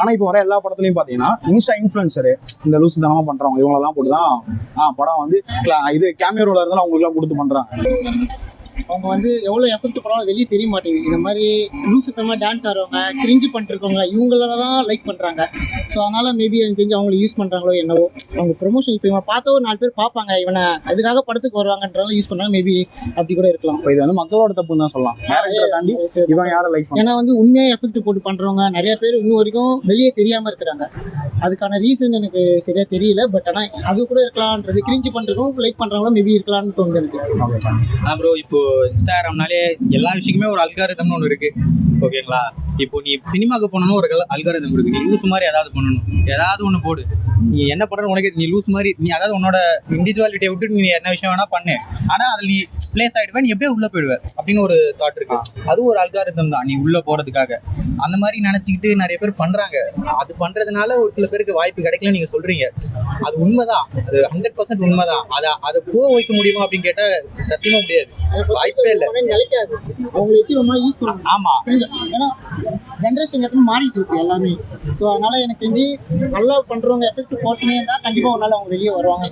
ஆனா இப்போ வர எல்லா படத்துலயும் பாத்தீங்கன்னா இன்ஸ்டா இன்ஃபுளுசரு இந்த லூசு தனமா பண்றவங்க இவங்களெல்லாம் போட்டுதான் படம் வந்து இது கேமியோ ரோலா இருந்தாலும் அவங்களுக்கு எல்லாம் கொடுத்து பண்றாங்க. அவங்க வந்து எவ்வளோ எஃபெக்ட் போனாலும் வெளியே தெரிய மாட்டேங்குது. இந்த மாதிரி லூசுத்தமாக டான்ஸ் ஆடுறவங்க கிரிஞ்சு பண்ணிருக்கவங்க இவங்கள தான் லைக் பண்ணுறாங்க. ஸோ அதனால் மேபி எனக்கு தெரிஞ்சு அவங்களை யூஸ் பண்ணுறாங்களோ என்னவோ. அவங்க ப்ரொமோஷன் இப்போ இவன் பார்த்தா ஒரு 4 பேர் பார்ப்பாங்க, இவனை அதுக்காக படத்துக்கு வருவாங்கன்றதால யூஸ் பண்ணுறாங்க. மேபி அப்படி கூட இருக்கலாம். இப்போ இது வந்து மக்களோட தப்புன்னு தான் சொல்லலாம். தாண்டி இவன் யாரை லைக் ஏன்னா வந்து உண்மையாக எஃபெக்ட் போட்டு பண்ணுறவங்க நிறைய பேர் இன்னும் வரைக்கும் வெளியே தெரியாமல் இருக்கிறாங்க. அதுக்கான ரீசன் எனக்கு சரியாக தெரியல. பட் ஆனால் அது கூட இருக்கலாம்ன்றது கிரிஞ்சு பண்ணுறவங்க லைக் பண்ணுறவங்களும் மேபி இருக்கலாம்னு தோணுது எனக்கு. ப்ரோ இப்போ இன்ஸ்டாகிராம்னாலே எல்லா விஷயக்குமே ஒரு அல்காரிதம்னு ஒன்று இருக்கு. ஓகேங்களா? இப்போ நீ சினிமாவுக்கு போனணும் ஒரு அல்காரிதம் இருக்கு. நீ லூஸ் மாதிரி ஏதாவது பண்ணணும், ஏதாவது ஒன்று போடு. நீ என்ன பண்ற உனக்கு நீ லூஸ் மாதிரி நீ அதாவது உன்னோட இண்டிவிஜுவாலிட்டியை விட்டு நீ என்ன விஷயம் வேணா பண்ணு. ஆனா அதில் நீ பிளேஸ் ஆயிடுவேன், நீ எப்படியே உள்ள போயிடுவேன் அப்படின்னு ஒரு தாட் இருக்கு. அது ஒரு அல்காரிதம் தான் நீ உள்ள போறதுக்காக. அந்த மாதிரி நினைச்சுக்கிட்டு நிறைய பேர் பண்றாங்க. அது பண்றதுனால ஒரு சில பேருக்கு வாய்ப்பு கிடைக்கல நீங்க சொல்றீங்க. அது உண்மைதான், அது 100% உண்மைதான். அதை போக வைக்க முடியுமா அப்படின்னு கேட்டா சத்தியமா முடியாது, வாய்ப்பே இல்லை. நிலைக்காது. அவங்களை வச்சு ரொம்ப யூஸ் பண்ணுவாங்க. ஆமா, ஏன்னா ஜென்ரேஷன் எப்பவும் மாறிட்டு இருக்கு எல்லாமே. ஸோ அதனால எனக்கு தெரிஞ்சு நல்லா பண்றவங்க எஃபெக்ட் போட்டுனே இருந்தா கண்டிப்பா ஒரு நாள் அவங்க வெளியே வருவாங்க.